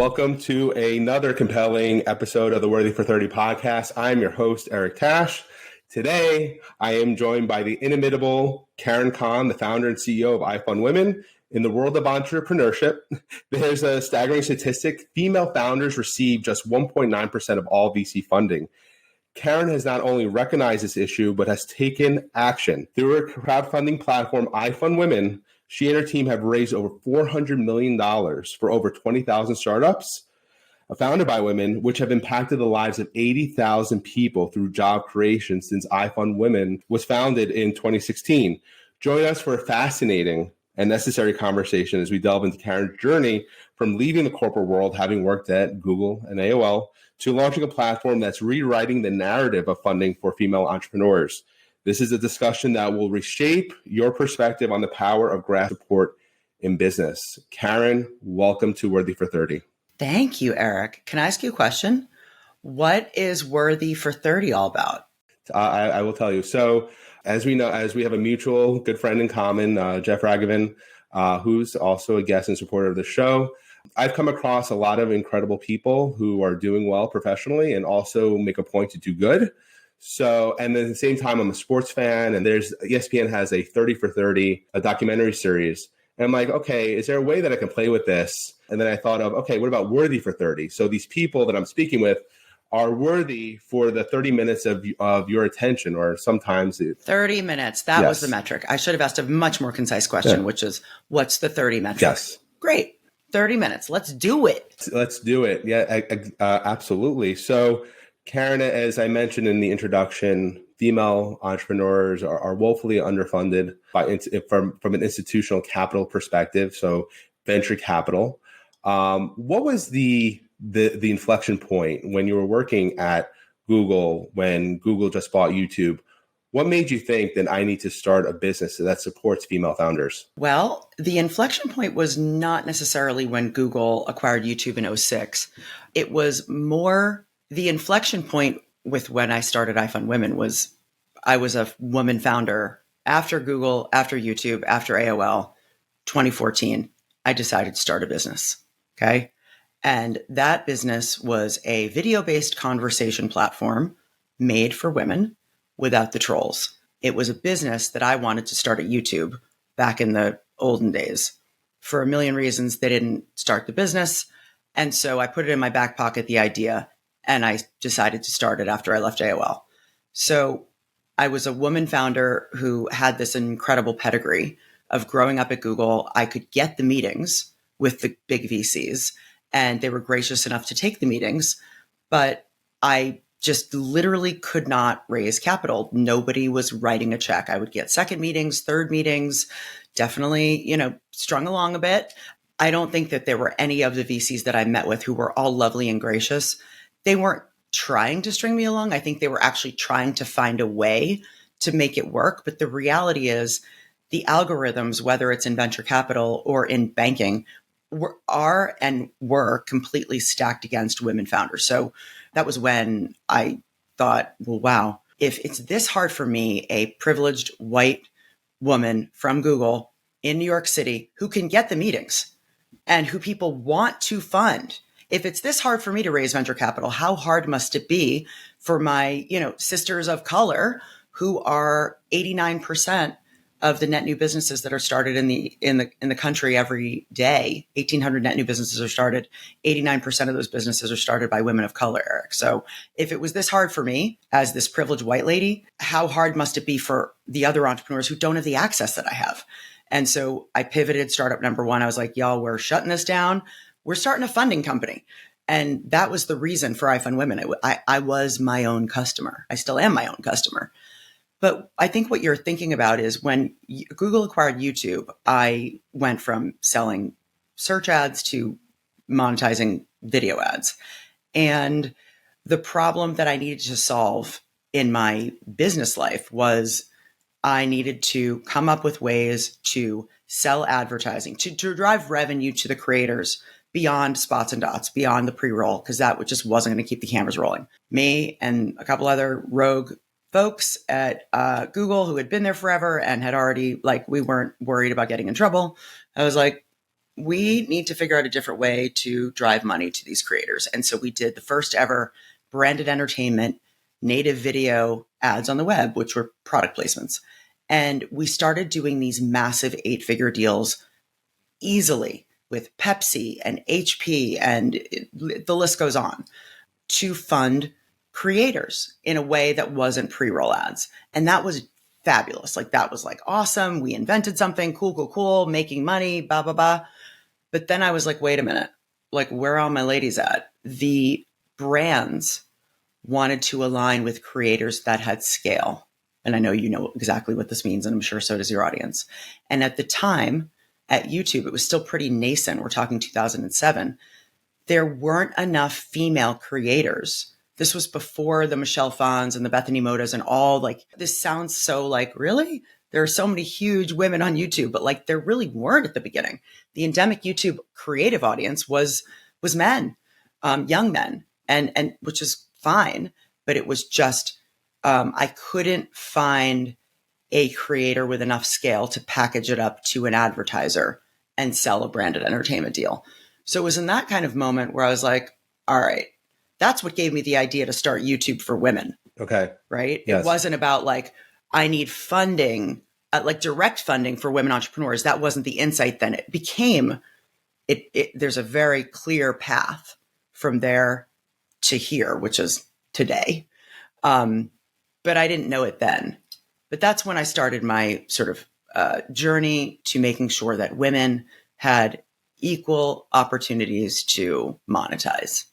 Welcome to another compelling episode of the Worthy for 30 podcast. I'm your host, Eric Tash. Today, I am joined by the inimitable Karen Cahn, the founder and CEO of IFundWomen. In the world of entrepreneurship, there's a staggering statistic. Female founders receive just 1.9% of all VC funding. Karen has not only recognized this issue, but has taken action. Through her crowdfunding platform, IFundWomen, she and her team have raised over $400 million for over 20,000 startups founded by women, which have impacted the lives of 80,000 people through job creation since IFundWomen was founded in 2016. Join us for a fascinating and necessary conversation as we delve into Karen's journey from leaving the corporate world, having worked at Google and AOL, to launching a platform that's rewriting the narrative of funding for female entrepreneurs. This is a discussion that will reshape your perspective on the power of grassroots support in business. Karen, welcome to Worthy for 30. Thank you, Eric. Can I ask you a question? What is Worthy for 30 all about? I will tell you. So as we know, as we have a mutual good friend in common, Jeff Ragavan, who's also a guest and supporter of the show, I've come across a lot of incredible people who are doing well professionally and also make a point to do good. So, and at the same time, I'm a sports fan, and there's ESPN has a 30 for 30, a documentary series. And I'm like, okay, is there a way that I can play with this? And then I thought of, okay, what about Worthy for 30? So these people that I'm speaking with are worthy for the 30 minutes of your attention, or sometimes 30 minutes. That was the metric. I should have asked a much more concise question, which is, what's the 30 metric? Yes. Great. 30 minutes. Let's do it. Let's do it. Yeah, absolutely. So Karen, as I mentioned in the introduction, female entrepreneurs are woefully underfunded from an institutional capital perspective. So venture capital. What was the inflection point when you were working at Google, when Google just bought YouTube? What made you think that I need to start a business that supports female founders? Well, the inflection point was not necessarily when Google acquired YouTube in 2006. It was more the inflection point with when I started IFundWomen was I was a woman founder after Google, after YouTube, after AOL, 2014. I decided to start a business. Okay. And that business was a video-based conversation platform made for women without the trolls. It was a business that I wanted to start at YouTube back in the olden days. For a million reasons, they didn't start the business. And so I put it in my back pocket, the idea, and I decided to start it after I left AOL. So I was a woman founder who had this incredible pedigree of growing up at Google. I could get the meetings with the big VCs, and they were gracious enough to take the meetings, but I just literally could not raise capital. Nobody was writing a check. I would get second meetings, third meetings, definitely, strung along a bit. I don't think that there were any of the VCs that I met with who were all lovely and gracious. They weren't trying to string me along. I think they were actually trying to find a way to make it work. But the reality is the algorithms, whether it's in venture capital or in banking, were completely stacked against women founders. So that was when I thought, well, wow, if it's this hard for me, a privileged white woman from Google in New York City who can get the meetings and who people want to fund, if it's this hard for me to raise venture capital, how hard must it be for my, sisters of color who are 89% of the net new businesses that are started in the country every day? 1,800 net new businesses are started. 89% of those businesses are started by women of color, Eric. So if it was this hard for me as this privileged white lady, how hard must it be for the other entrepreneurs who don't have the access that I have? And so I pivoted startup number one. I was like, y'all, we're shutting this down. We're starting a funding company. And that was the reason for IFundWomen. I was my own customer. I still am my own customer. But I think what you're thinking about is when Google acquired YouTube, I went from selling search ads to monetizing video ads. And the problem that I needed to solve in my business life was I needed to come up with ways to sell advertising, to drive revenue to the creators beyond spots and dots, beyond the pre-roll, because that just wasn't going to keep the cameras rolling. Me and a couple other rogue folks at Google who had been there forever and had already, we weren't worried about getting in trouble. I was like, we need to figure out a different way to drive money to these creators. And so we did the first ever branded entertainment native video ads on the web, which were product placements. And we started doing these massive 8-figure deals easily with Pepsi and HP, and the list goes on, to fund creators in a way that wasn't pre-roll ads. And that was fabulous. Like, that was like awesome. We invented something cool, making money, blah, blah, blah. But then I was like, wait a minute, like, where are all my ladies at? The brands wanted to align with creators that had scale. And I know you know exactly what this means, and I'm sure so does your audience. And at the time at YouTube, it was still pretty nascent. We're talking 2007. There weren't enough female creators. This was before the Michelle Pfans and the Bethany Motas and all. Like, this sounds so like, really? There are so many huge women on YouTube, but like, there really weren't at the beginning. The endemic YouTube creative audience was men, young men, and which is fine, but it was just, I couldn't find a creator with enough scale to package it up to an advertiser and sell a branded entertainment deal. So it was in that kind of moment where I was like, all right, that's what gave me the idea to start YouTube for Women. Okay. Right. Yes. It wasn't about like, I need funding, like direct funding for women entrepreneurs. That wasn't the insight then. It became, there's a very clear path from there to here, which is today. But I didn't know it then. But that's when I started my sort of journey to making sure that women had equal opportunities to monetize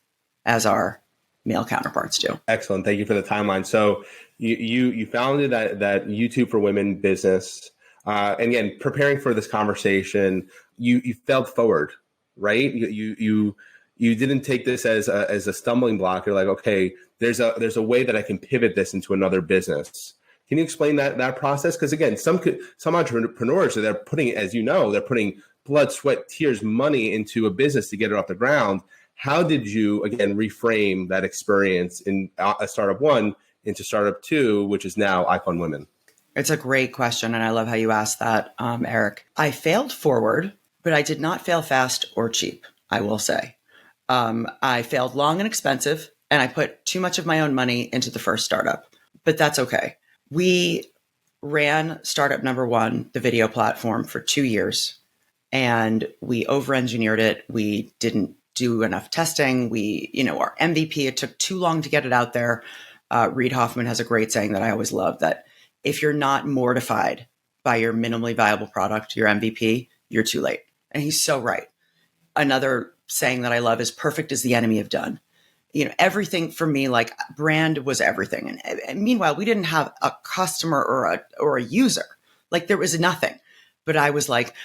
as our male counterparts do. Excellent. Thank you for the timeline. So you founded that YouTube for Women business. And again, preparing for this conversation, you felt forward, right? You didn't take this as a stumbling block. You're like, okay, there's a way that I can pivot this into another business. Can you explain that process? Because again, some entrepreneurs, they're putting, as you know, they're putting blood, sweat, tears, money into a business to get it off the ground. How did you, again, reframe that experience in a startup one into startup two, which is now IFundWomen? It's a great question, and I love how you asked that, Eric. I failed forward, but I did not fail fast or cheap, I will say. I failed long and expensive, and I put too much of my own money into the first startup, but that's okay. We ran startup number one, the video platform, for 2 years, and we over-engineered it. We didn't do enough testing. Our MVP, it took too long to get it out there. Reid Hoffman has a great saying that I always love, that if you're not mortified by your minimally viable product, your MVP, you're too late. And he's so right. Another saying that I love is perfect is the enemy of done. Everything for me, like, brand was everything. And meanwhile, we didn't have a customer or a user. Like, there was nothing. But I was like,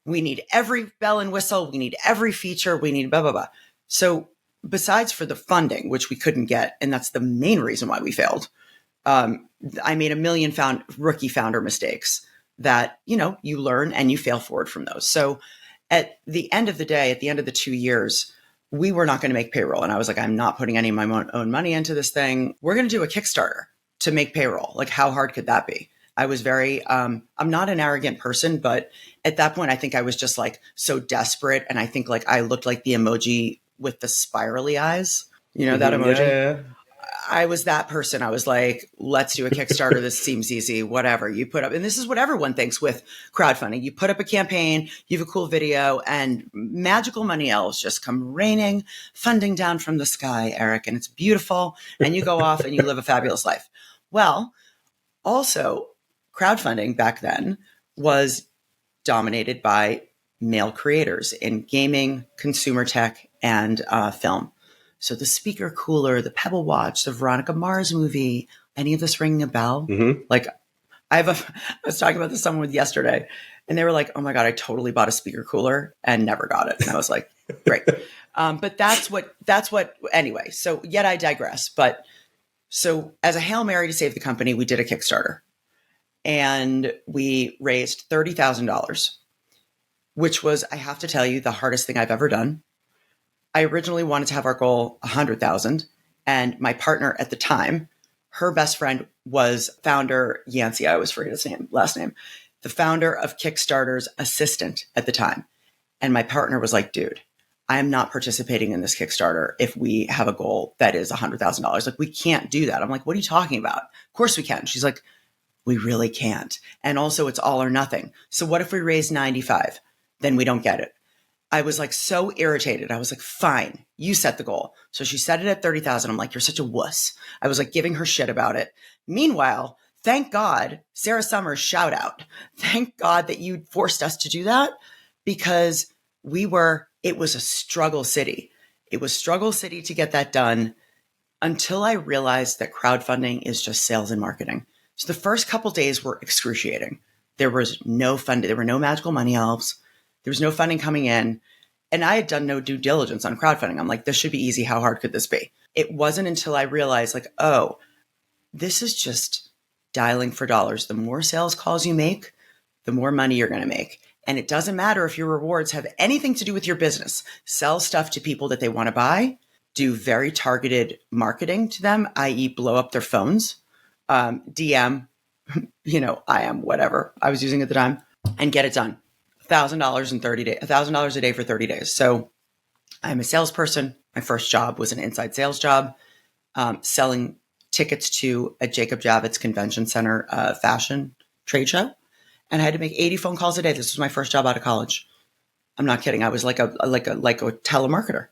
we need every bell and whistle. We need every feature. We need blah, blah, blah. So besides for the funding, which we couldn't get, and that's the main reason why we failed, I made a million rookie founder mistakes that, you learn and you fail forward from those. So at the end of the day, at the end of the 2 years, we were not going to make payroll. And I was like, I'm not putting any of my own money into this thing. We're going to do a Kickstarter to make payroll. Like, how hard could that be? I was very, I'm not an arrogant person, but at that point, I think I was just like so desperate. And I think like I looked like the emoji with the spirally eyes, that emoji. Yeah. I was that person. I was like, let's do a Kickstarter. This seems easy, whatever you put up. And this is what everyone thinks with crowdfunding. You put up a campaign, you have a cool video, and magical money elves just come raining funding down from the sky, Eric. And it's beautiful. And you go off and you live a fabulous life. Well, also, crowdfunding back then was dominated by male creators in gaming, consumer tech, and film. So the speaker cooler, the Pebble Watch, the Veronica Mars movie, any of this ringing a bell? Mm-hmm. Like, I was talking about this with someone yesterday, and they were like, oh my God, I totally bought a speaker cooler and never got it. And I was like, great. But that's what, anyway, so yet I digress. But so as a Hail Mary to save the company, we did a Kickstarter. And we raised $30,000, which was, I have to tell you, the hardest thing I've ever done. I originally wanted to have our goal 100,000, and my partner at the time, her best friend was founder Yancey. I always forget his last name, the founder of Kickstarter's assistant at the time. And my partner was like, dude, I am not participating in this Kickstarter if we have a goal that is $100,000. Like, we can't do that. I'm like, what are you talking about? Of course we can. She's like, we really can't. And also it's all or nothing. So what if we raise 95? Then we don't get it. I was like so irritated. I was like, fine, you set the goal. So she set it at 30,000. I'm like, you're such a wuss. I was like giving her shit about it. Meanwhile, thank God, Sarah Summers, shout out. Thank God that you forced us to do that, because it was a struggle city. It was struggle city to get that done until I realized that crowdfunding is just sales and marketing. So the first couple days were excruciating. There was no funding. There were no magical money elves. There was no funding coming in. And I had done no due diligence on crowdfunding. I'm like, this should be easy. How hard could this be? It wasn't until I realized, like, oh, this is just dialing for dollars. The more sales calls you make, the more money you're going to make. And it doesn't matter if your rewards have anything to do with your business. Sell stuff to people that they want to buy. Do very targeted marketing to them, i.e. blow up their phones. DM, IM, whatever I was using at the time, and get it done. $1,000 in 30 days, $1,000 a day for 30 days. So I'm a salesperson. My first job was an inside sales job, selling tickets to a Jacob Javits Convention Center fashion trade show. And I had to make 80 phone calls a day. This was my first job out of college. I'm not kidding. I was like a telemarketer.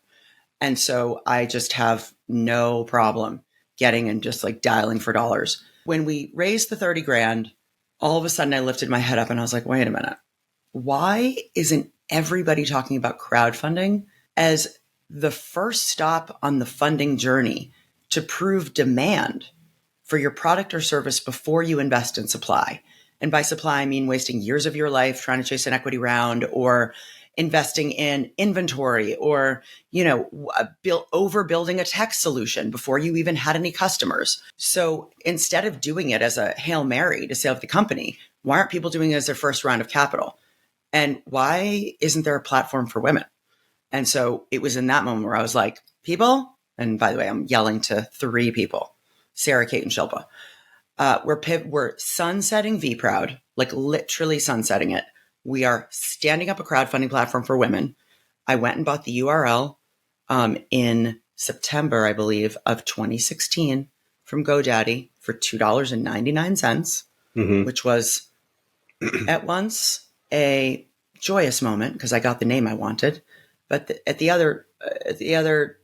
And so I just have no problem getting and just like dialing for dollars. When we raised the 30 grand, all of a sudden I lifted my head up and I was like, wait a minute. Why isn't everybody talking about crowdfunding as the first stop on the funding journey to prove demand for your product or service before you invest in supply? And by supply, I mean wasting years of your life trying to chase an equity round, or investing in inventory, or, overbuilding a tech solution before you even had any customers. So instead of doing it as a Hail Mary to save the company, why aren't people doing it as their first round of capital? And why isn't there a platform for women? And so it was in that moment where I was like, people, and by the way, I'm yelling to 3 people, Sarah, Kate, and Shilpa. We're sunsetting VProud, like literally sunsetting it. We are standing up a crowdfunding platform for women. I went and bought the URL in September, I believe, of 2016 from GoDaddy for $2.99, which was at once a joyous moment because I got the name I wanted. But at the other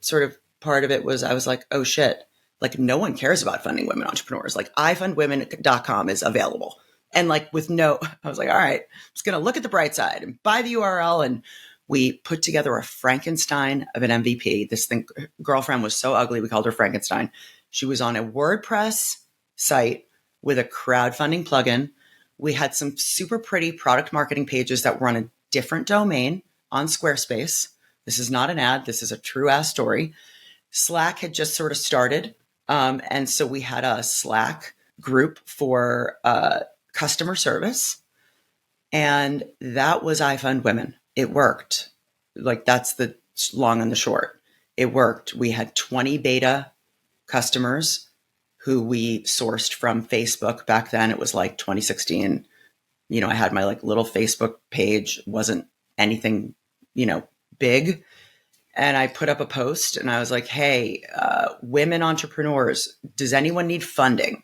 sort of part of it was I was like, oh shit. Like, no one cares about funding women entrepreneurs. Like, IFundWomen.com is available. And like I was like, all right, I'm just going to look at the bright side and buy the URL. And we put together a Frankenstein of an MVP. This girlfriend was so ugly, we called her Frankenstein. She was on a WordPress site with a crowdfunding plugin. We had some super pretty product marketing pages that were on a different domain on Squarespace. This is not an ad. This is a true ass story. Slack had just sort of started. And so we had a Slack group for customer service. And that was IFundWomen. It worked. Like, that's the long and the short. It worked. We had 20 beta customers who we sourced from Facebook. Back then it was like 2016. I had my like little Facebook page. Wasn't anything, big. And I put up a post and I was like, hey, women entrepreneurs, does anyone need funding?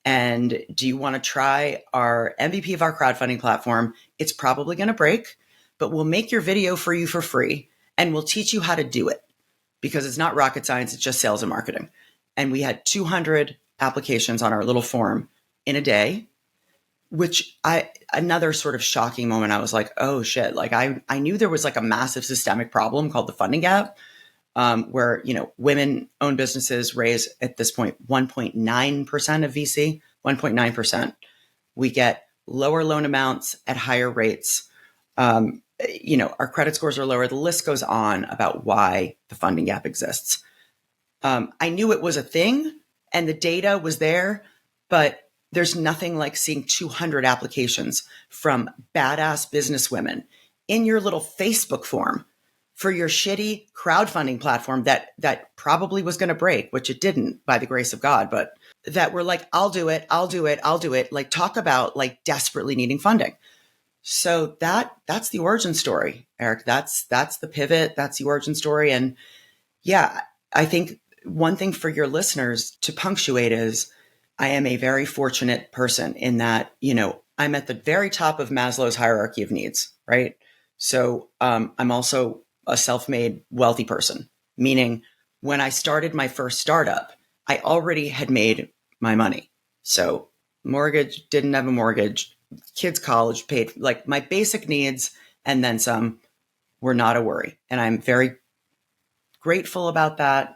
And do you want to try our MVP of our crowdfunding platform? It's probably going to break, but we'll make your video for you for free and we'll teach you how to do it, because it's not rocket science. It's just sales and marketing. And we had 200 applications on our little form in a day, which another sort of shocking moment. I was like, oh shit. Like I knew there was like a massive systemic problem called the funding gap, where, women owned businesses raise at this point 1.9% of VC, 1.9%. We get lower loan amounts at higher rates. Our credit scores are lower. The list goes on about why the funding gap exists. I knew it was a thing and the data was there, but there's nothing like seeing 200 applications from badass businesswomen in your little Facebook form for your shitty crowdfunding platform that probably was going to break, which it didn't by the grace of God, but that were like, I'll do it. Like, talk about like desperately needing funding. So that's the origin story, Eric. That's the pivot. That's the origin story. And yeah, I think one thing for your listeners to punctuate is I am a very fortunate person in that, I'm at the very top of Maslow's hierarchy of needs, right? So I'm also a self-made wealthy person, meaning when I started my first startup, I already had made my money. So mortgage, didn't have a mortgage, kids' college paid, like my basic needs and then some were not a worry. And I'm very grateful about that.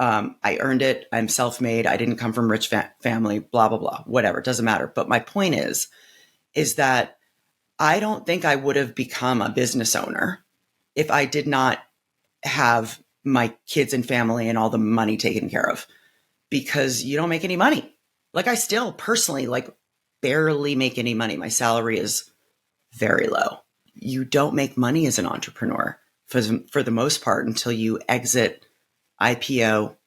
I earned it. I'm self-made. I didn't come from rich family, blah, blah, blah, whatever. It doesn't matter. But my point is that I don't think I would have become a business owner if I did not have my kids and family and all the money taken care of, because you don't make any money. Like I still personally barely make any money. My salary is very low. You don't make money as an entrepreneur for the most part until you exit IPO,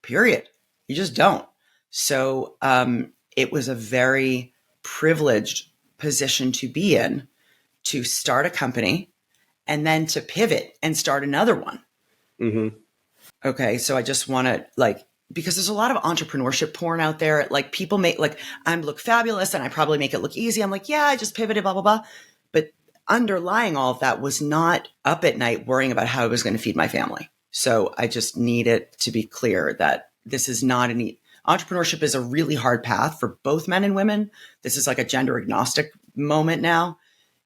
period. You just don't. So it was a very privileged position to be in, to start a company and then to pivot and start another one. Mm-hmm. Okay. So I just want to because there's a lot of entrepreneurship porn out there. Like people make I look fabulous and I probably make it look easy. I'm like, yeah, I just pivoted, blah, blah, blah. But underlying all of that was not up at night worrying about how I was going to feed my family. So I just need it to be clear that this is not entrepreneurship is a really hard path for both men and women. This is like a gender agnostic moment now.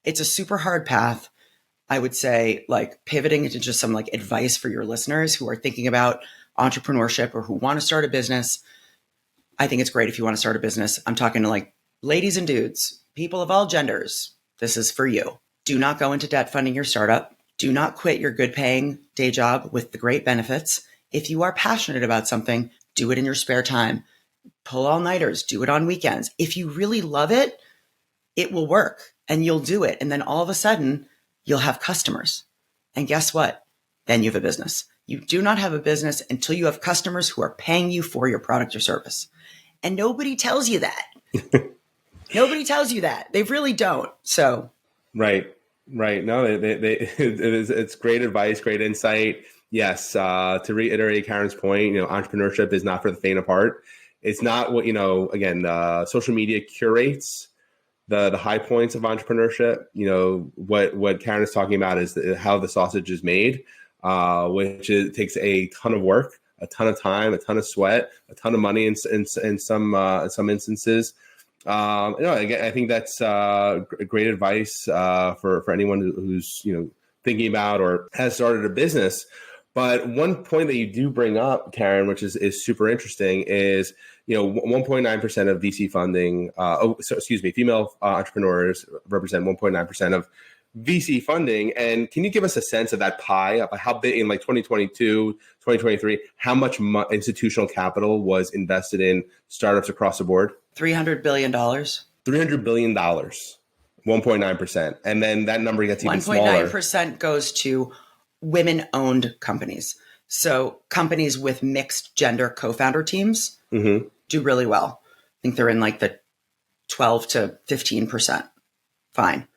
It's a super hard path. I would say pivoting into just some advice for your listeners who are thinking about entrepreneurship or who want to start a business. I think it's great if you want to start a business. I'm talking to ladies and dudes, people of all genders. This is for you. Do not go into debt funding your startup. Do not quit your good paying day job with the great benefits. If you are passionate about something, do it in your spare time. Pull all-nighters, do it on weekends. If you really love it, it will work and you'll do it. And then all of a sudden, you'll have customers. And guess what? Then you have a business. You do not have a business until you have customers who are paying you for your product or service. And nobody tells you that. Nobody tells you that. They really don't. So. Right. No, it's great advice, great insight. Yes. To reiterate Karen's point, entrepreneurship is not for the faint of heart. It's not what, again, social media curates the high points of entrepreneurship. What Karen is talking about is how the sausage is made, which takes a ton of work, a ton of time, a ton of sweat, a ton of money in some instances. Again, I think that's great advice for anyone who's thinking about or has started a business. But one point that you do bring up, Karen, which is super interesting, is 1.9% of VC funding. Female entrepreneurs represent 1.9% of VC funding. And can you give us a sense of that pie, of how big in 2022, 2023, how much institutional capital was invested in startups across the board? $300 billion. $300 billion, 1.9%. And then that number gets even smaller. 1.9% goes to women-owned companies. So companies with mixed gender co-founder teams do really well. I think they're in the 12 to 15%. Fine.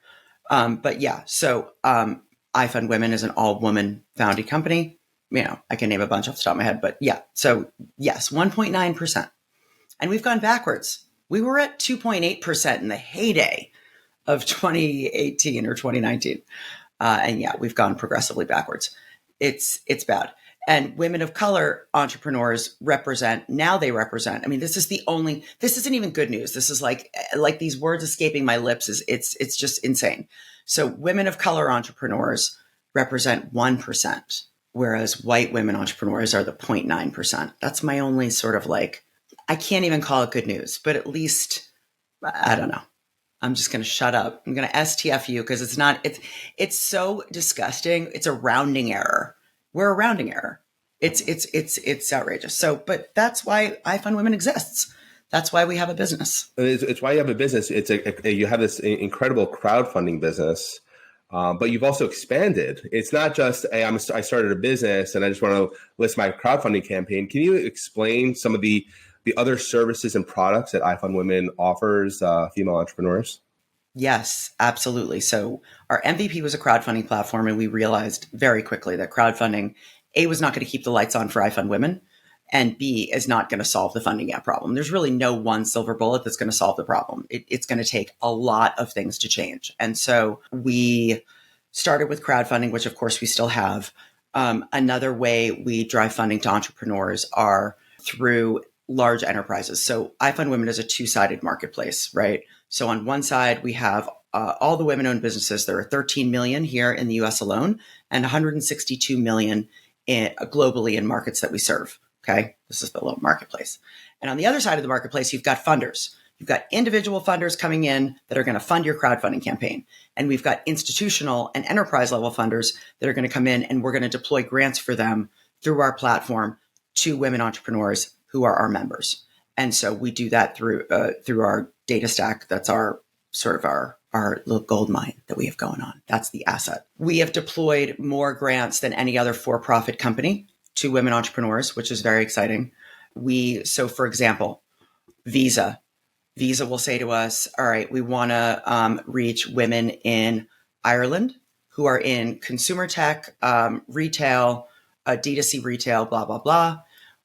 But yeah, so IFundWomen is an all-woman founded company. I can name a bunch off the top of my head, but yeah. So yes, 1.9%. And we've gone backwards. We were at 2.8% in the heyday of 2018 or 2019. And yeah, we've gone progressively backwards. It's bad. And women of color entrepreneurs represent, I mean, this isn't even good news. This is like these words escaping my lips it's just insane. So women of color entrepreneurs represent 1%, whereas white women entrepreneurs are the 0.9%. That's my only sort of I can't even call it good news, but at least, I don't know. I'm just going to shut up. I'm going to STF you because it's so disgusting. It's a rounding error. We're a rounding error. It's outrageous. So, but that's why IFundWomen exists. That's why we have a business. It's why you have a business. You have this incredible crowdfunding business, but you've also expanded. It's not just, hey, I started a business and I just want to list my crowdfunding campaign. Can you explain some of the other services and products that IFundWomen offers female entrepreneurs? Yes, absolutely. So our MVP was a crowdfunding platform, and we realized very quickly that crowdfunding, A, was not going to keep the lights on for IFundWomen, and B, is not going to solve the funding gap problem. There's really no one silver bullet that's going to solve the problem. It's going to take a lot of things to change. And so we started with crowdfunding, which of course we still have. Another way we drive funding to entrepreneurs are through large enterprises. So IFundWomen is a two-sided marketplace, right? So on one side, we have all the women-owned businesses. There are 13 million here in the US alone and 162 million globally in markets that we serve. Okay. This is the little marketplace. And on the other side of the marketplace, you've got funders. You've got individual funders coming in that are going to fund your crowdfunding campaign. And we've got institutional and enterprise level funders that are going to come in, and we're going to deploy grants for them through our platform to women entrepreneurs who are our members. And so we do that through our data stack. That's our sort of our little gold mine that we have going on. That's the asset. We have deployed more grants than any other for-profit company to women entrepreneurs, which is very exciting. So for example, Visa will say to us, all right, we want to reach women in Ireland who are in consumer tech, retail, D2C retail, blah, blah, blah.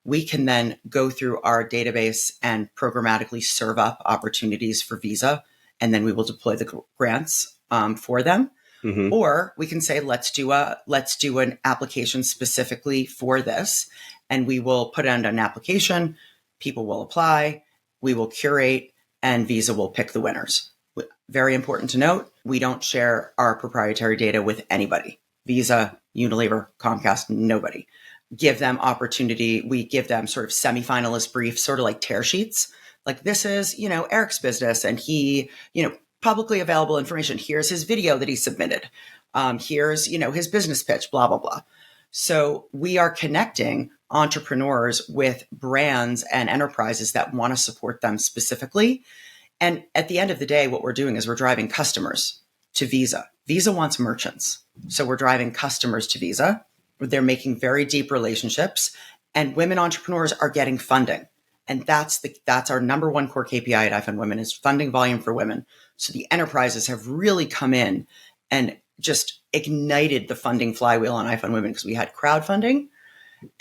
We can then go through our database and programmatically serve up opportunities for Visa, and then we will deploy the grants for them. Mm-hmm. Or we can say, let's do an application specifically for this, and we will put it on an application. People will apply, we will curate, and Visa will pick the winners. Very important to note, we don't share our proprietary data with anybody. Visa, Unilever, Comcast, nobody. Give them opportunity. We give them sort of semi-finalist briefs, sort of like tear sheets. Like, this is, Eric's business, and he, publicly available information. Here's his video that he submitted. Here's, his business pitch, blah, blah, blah. So we are connecting entrepreneurs with brands and enterprises that want to support them specifically. And at the end of the day, what we're doing is we're driving customers to Visa. Visa wants merchants. So we're driving customers to Visa. They're making very deep relationships, and women entrepreneurs are getting funding. And that's our number one core KPI at IFundWomen is funding volume for women. So the enterprises have really come in and just ignited the funding flywheel on IFundWomen, because we had crowdfunding,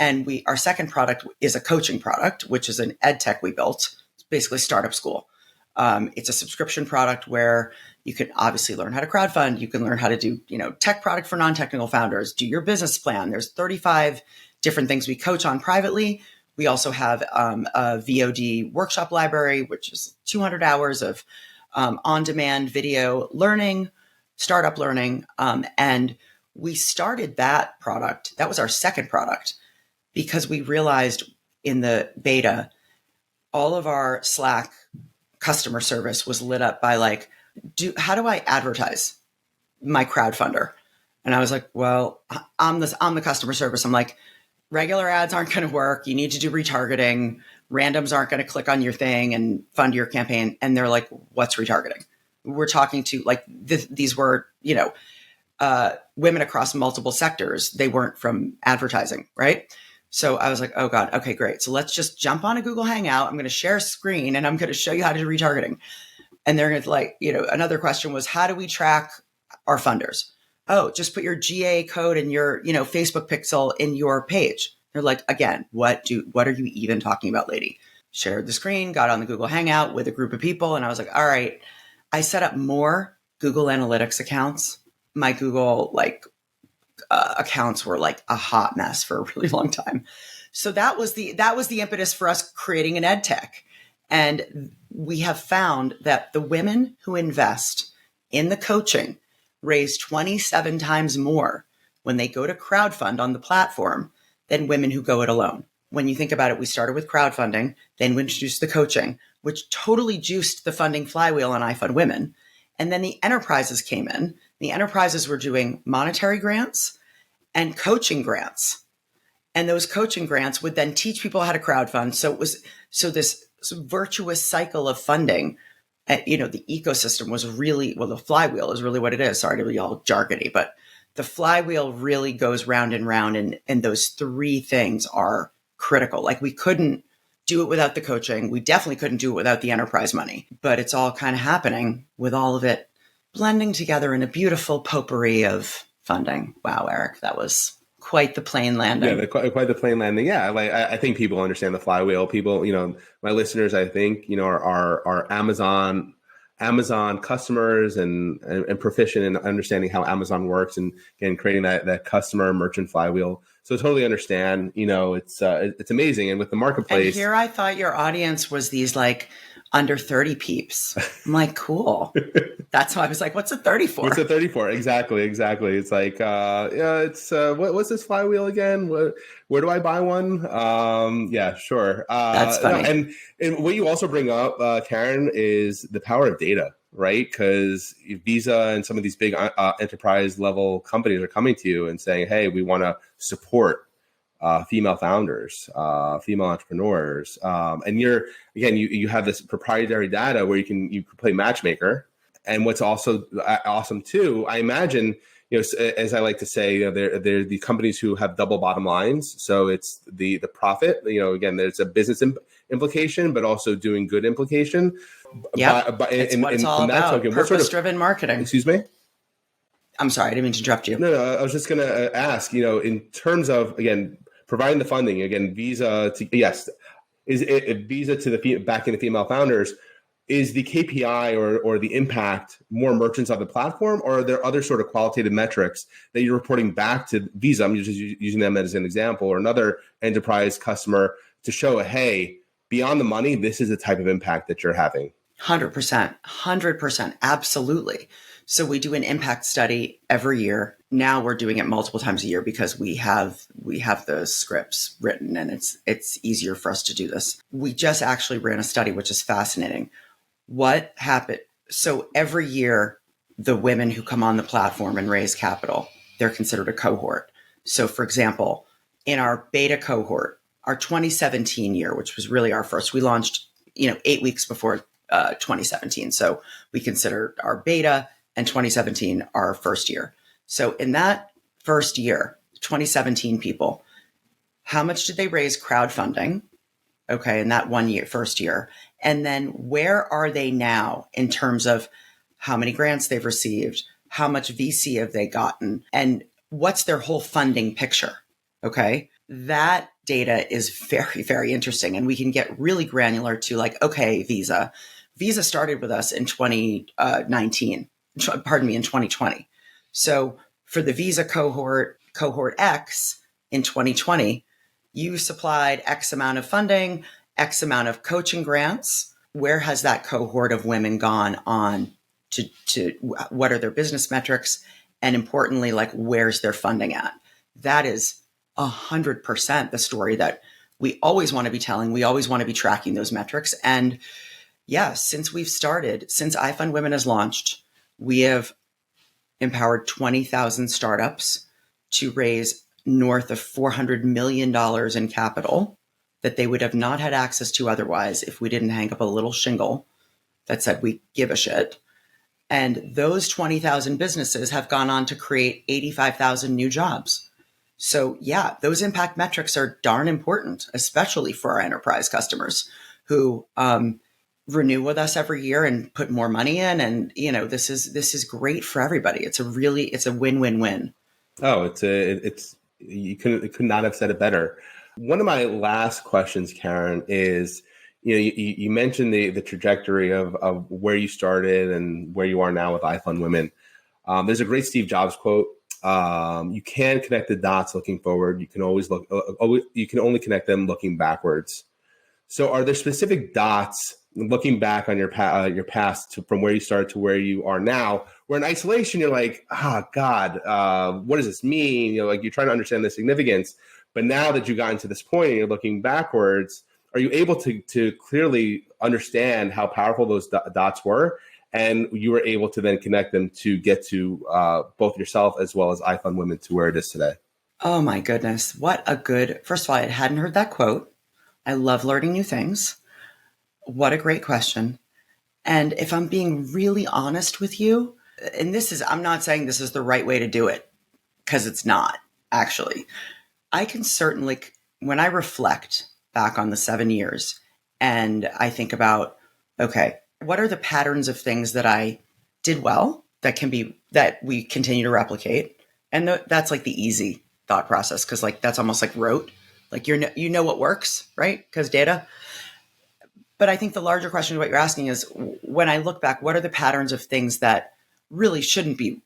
and our second product is a coaching product, which is an ed tech we built. It's basically startup school. It's a subscription product where you can obviously learn how to crowdfund. You can learn how to do, tech product for non-technical founders, do your business plan. There's 35 different things we coach on privately. We also have a VOD workshop library, which is 200 hours of on-demand video learning, startup learning. And we started that product. That was our second product, because we realized in the beta, all of our Slack customer service was lit up by like, how do I advertise my crowdfunder? And I was like, well, I'm the customer service. I'm like, regular ads aren't going to work. You need to do retargeting. Randoms aren't going to click on your thing and fund your campaign. And they're like, what's retargeting? We're talking to like, these were, women across multiple sectors. They weren't from advertising, right? So I was like, oh God, okay, great. So let's just jump on a Google Hangout. I'm going to share a screen and I'm going to show you how to do retargeting. And they're going to like, another question was, how do we track our funders? Oh, just put your GA code and your, Facebook pixel in your page. They're like, again, what are you even talking about, lady? Shared the screen, got on the Google Hangout with a group of people. And I was like, all right, I set up more Google Analytics accounts. My Google accounts were like a hot mess for a really long time. So that was the impetus for us creating an ed tech. And we have found that the women who invest in the coaching raise 27 times more when they go to crowdfund on the platform than women who go it alone. When you think about it, we started with crowdfunding, then we introduced the coaching, which totally juiced the funding flywheel on IFundWomen. And then the enterprises came in. The enterprises were doing monetary grants and coaching grants. And those coaching grants would then teach people how to crowdfund. So this virtuous cycle of funding, the ecosystem was really, the flywheel is really what it is. Sorry to be all jargony, but the flywheel really goes round and round. And those three things are critical. Like, we couldn't do it without the coaching. We definitely couldn't do it without the enterprise money, but it's all kind of happening with all of it blending together in a beautiful potpourri of funding. Wow, Eric, that was quite the plane landing. Yeah, quite the plane landing. Yeah, like I think people understand the flywheel. People, my listeners, I think, are Amazon customers and proficient in understanding how Amazon works and again creating that customer merchant flywheel. So totally understand. It's amazing. And with the marketplace, and here I thought your audience was these like under 30 peeps. I'm like, cool. That's why I was like, what's a 30 for? What's a 30 for? Exactly. It's like, it's what's this flywheel again? Where do I buy one? Yeah, sure. That's funny. And what you also bring up, Karen, is the power of data, right? Because Visa and some of these big enterprise level companies are coming to you and saying, hey, we want to support female founders, female entrepreneurs. And you have this proprietary data where you can play matchmaker. And what's also awesome too, I imagine, as I like to say, they're the companies who have double bottom lines. So it's the profit, again, there's a business implication, but also doing good implication. Yeah, it's what it's all about. Purpose-driven marketing. Excuse me? I'm sorry, I didn't mean to interrupt you. No, I was just going to ask, in terms of, again, providing the funding, again, Visa to, yes, is it Visa to the backing the female founders? Is the KPI or the impact more merchants on the platform, or are there other sort of qualitative metrics that you're reporting back to Visa? I'm just using them as an example, or another enterprise customer to show, hey, beyond the money, this is the type of impact that you're having. 100%, absolutely. So we do an impact study every year. Now we're doing it multiple times a year because we have the scripts written and it's easier for us to do this. We just actually ran a study, which is fascinating. What happened? So every year, the women who come on the platform and raise capital, they're considered a cohort. So for example, in our beta cohort, our 2017 year, which was really our first, we launched, 8 weeks before 2017. So we consider our beta and 2017 our first year. So in that first year, 2017 people, how much did they raise crowdfunding? Okay, in that first year. And then where are they now in terms of how many grants they've received, how much VC have they gotten, and what's their whole funding picture? Okay, that data is very, very interesting. And we can get really granular to like, okay, Visa started with us in 2019, in 2020. So for the Visa cohort X in 2020, you supplied X amount of funding, X amount of coaching grants. Where has that cohort of women gone on to what are their business metrics? And importantly, like, where's their funding at? That is 100% the story that we always want to be telling. We always want to be tracking those metrics. And yeah, since IFundWomen has launched, we have empowered 20,000 startups to raise north of $400 million in capital that they would have not had access to otherwise if we didn't hang up a little shingle that said we give a shit. And those 20,000 businesses have gone on to create 85,000 new jobs. So yeah, those impact metrics are darn important, especially for our enterprise customers who renew with us every year and put more money in. And this is great for everybody. It's a win-win-win. Oh, you could not have said it better. One of my last questions, Karen, is, you mentioned the trajectory of where you started and where you are now with IFundWomen. There's a great Steve Jobs quote. You can connect the dots looking forward. You can only connect them looking backwards. So are there specific dots looking back on your past from where you started to where you are now, where in isolation, you're like, God, what does this mean? You're trying to understand the significance. But now that you've gotten to this point and you're looking backwards, are you able to clearly understand how powerful those dots were? And you were able to then connect them to get to both yourself as well as IFundWomen to where it is today. Oh my goodness. First of all, I hadn't heard that quote. I love learning new things. What a great question. And if I'm being really honest with you, and I'm not saying this is the right way to do it, because it's not, actually. I can certainly, when I reflect back on the 7 years and I think about, okay, what are the patterns of things that I did well that we continue to replicate. And that's like the easy thought process. Cause like, that's almost like rote, like you know what works, right? Cause data. But I think the larger question of what you're asking is, when I look back, what are the patterns of things that really shouldn't be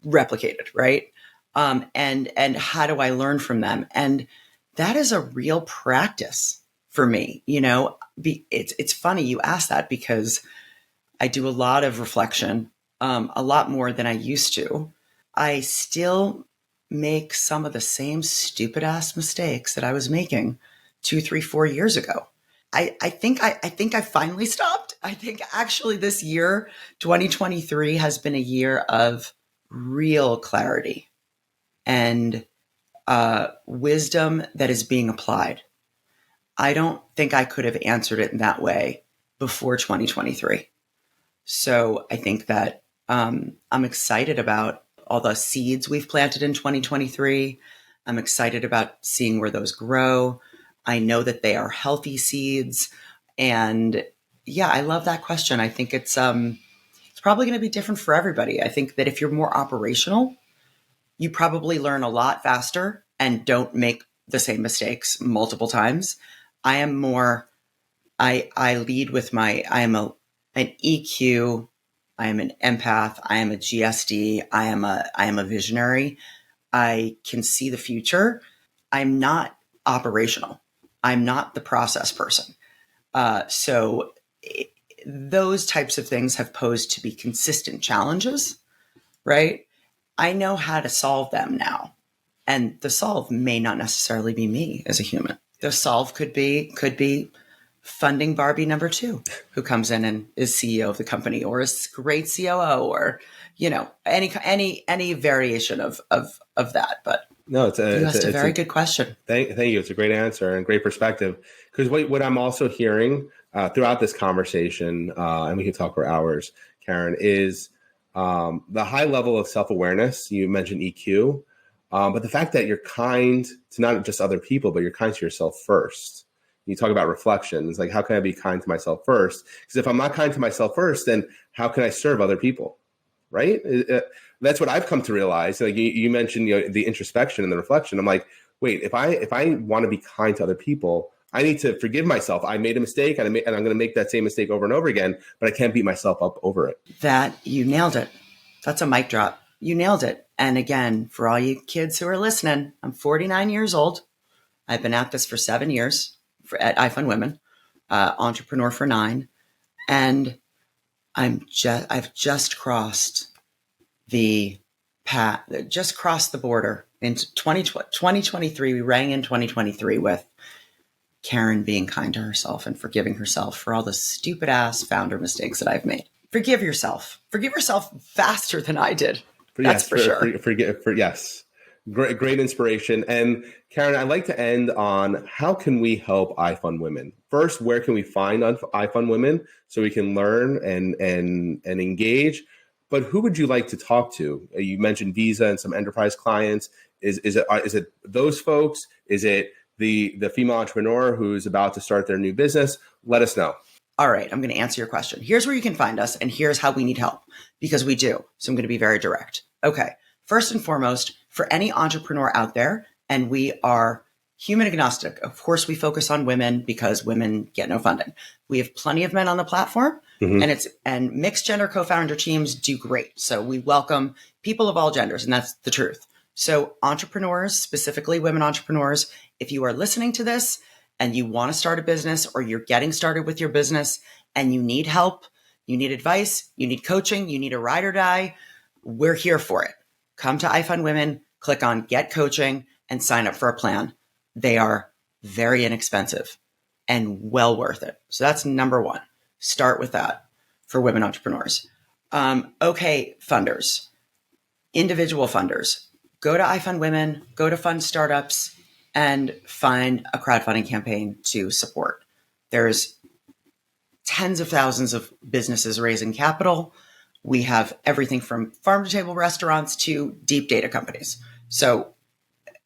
replicated, right? And how do I learn from them? And that is a real practice for me. It's funny you ask that, because I do a lot of reflection, a lot more than I used to. I still make some of the same stupid ass mistakes that I was making 2, 3, 4 years ago. I think I finally stopped. I think actually this year, 2023, has been a year of real clarity and wisdom that is being applied. I don't think I could have answered it in that way before 2023. So I think that I'm excited about all the seeds we've planted in 2023. I'm excited about seeing where those grow. I know that they are healthy seeds. And yeah, I love that question. I think it's probably going to be different for everybody. I think that if you're more operational, you probably learn a lot faster and don't make the same mistakes multiple times. I am more, I lead with I am an EQ, I am an empath, I am a GSD, I am a visionary. I can see the future. I'm not operational. I'm not the process person. Those types of things have posed to be consistent challenges, right? I know how to solve them now. And the solve may not necessarily be me as a human. The solve could be funding Barbie number 2, who comes in and is CEO of the company, or is great COO, or, any variation of that. But no, you asked a very good question. Thank you. It's a great answer and great perspective. Because what I'm also hearing throughout this conversation, and we can talk for hours, Karen, is the high level of self-awareness. You mentioned EQ, but the fact that you're kind to not just other people, but you're kind to yourself first. You talk about reflections, like how can I be kind to myself first? Because if I'm not kind to myself first, then how can I serve other people? Right? That's what I've come to realize. Like you mentioned, the introspection and the reflection. I'm like, wait, if I want to be kind to other people, I need to forgive myself. I made a mistake, and I'm going to make that same mistake over and over again, but I can't beat myself up over it. That you nailed it. That's a mic drop. You nailed it. And again, for all you kids who are listening, I'm 49 years old. I've been at this for 7 years at IFundWomen, entrepreneur for 9, and I've just crossed the path, just crossed the border into 2023. We rang in 2023 with Karen being kind to herself and forgiving herself for all the stupid ass founder mistakes that I've made. Forgive yourself faster than I did. That's for sure. Yes. Great inspiration. And Karen, I'd like to end on how can we help IFundWomen? First, where can we find IFundWomen so we can learn and engage? But who would you like to talk to? You mentioned Visa and some enterprise clients. Is it those folks? Is it the female entrepreneur who's about to start their new business? Let us know. All right, I'm going to answer your question. Here's where you can find us, and here's how we need help, because we do. So I'm going to be very direct. Okay, first and foremost, for any entrepreneur out there, and we are human agnostic. Of course, we focus on women because women get no funding. We have plenty of men on the platform, and mixed gender co-founder teams do great. So we welcome people of all genders, and that's the truth. So entrepreneurs, specifically women entrepreneurs, if you are listening to this and you want to start a business, or you're getting started with your business and you need help, you need advice, you need coaching, you need a ride or die, we're here for it. Come to IFundWomen, click on Get Coaching, and sign up for a plan. They are very inexpensive and well worth it. So that's number one. Start with that for women entrepreneurs. Okay, funders, individual funders, go to IFundWomen, go to Fund Startups, and find a crowdfunding campaign to support. There's tens of thousands of businesses raising capital. We have everything from farm to table restaurants to deep data companies. So,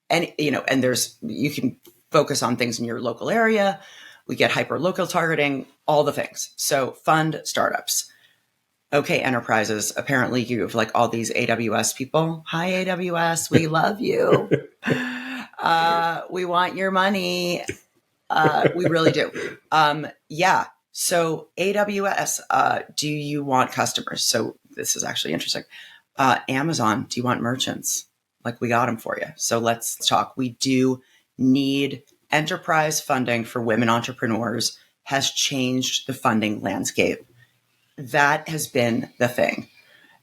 and you can focus on things in your local area. We get hyper local targeting, all the things. So fund startups. Okay, enterprises, apparently you have like all these AWS people. Hi, AWS, we love you. We want your money. We really do. Yeah. So AWS, do you want customers? So this is actually interesting. Amazon, do you want merchants? Like we got them for you. So let's talk. We do need enterprise funding for women entrepreneurs has changed the funding landscape. That has been the thing.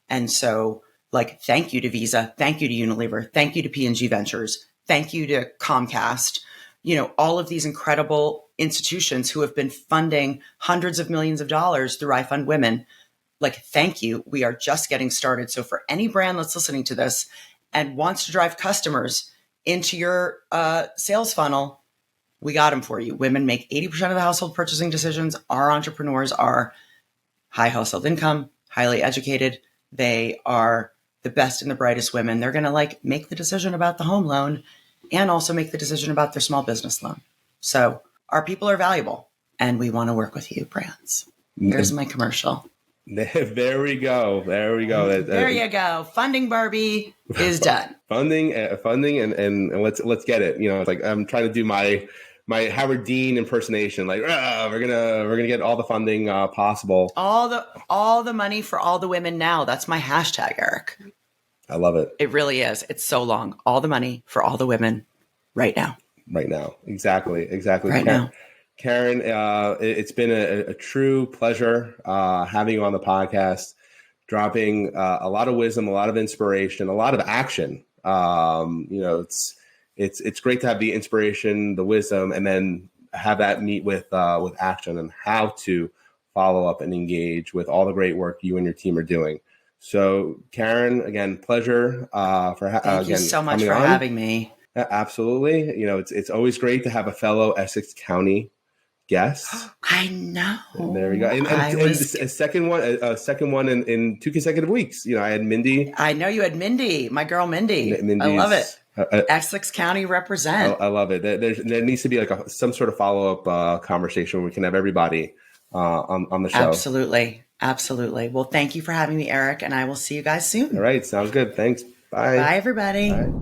And so like, thank you to Visa. Thank you to Unilever. Thank you to P&G Ventures. Thank you to Comcast. All of these incredible institutions who have been funding hundreds of millions of dollars through IFundWomen. Like, thank you. We are just getting started. So for any brand that's listening to this and wants to drive customers into your sales funnel, we got them for you. Women make 80% of the household purchasing decisions. Our entrepreneurs are high household income, highly educated. They are the best and the brightest women. They're going to like make the decision about the home loan and also make the decision about their small business loan. So our people are valuable and we want to work with you, brands. Here's my commercial. There we go. There we go. There you go. Funding Barbie is done. Funding, and let's get it. It's like I'm trying to do my Howard Dean impersonation. Like we're gonna get all the funding possible. All the money for all the women now. That's my hashtag, Eric. I love it. It really is. It's so long. All the money for all the women right now. Right now. Exactly. Right now. Karen, it's been a true pleasure having you on the podcast, dropping a lot of wisdom, a lot of inspiration, a lot of action. It's great to have the inspiration, the wisdom, and then have that meet with action and how to follow up and engage with all the great work you and your team are doing. So, Karen, again, pleasure Thank you so much for having me. Absolutely. It's always great to have a fellow Essex County guest. I know. There we go. And a second one in 2 consecutive weeks. I had Mindy. I know you had Mindy, my girl Mindy. I love it. Essex County represent. I love it. There needs to be like some sort of follow-up conversation where we can have everybody on the show. Absolutely. Well, thank you for having me, Eric, and I will see you guys soon. All right. Sounds good. Thanks. Bye. Bye, everybody. Bye.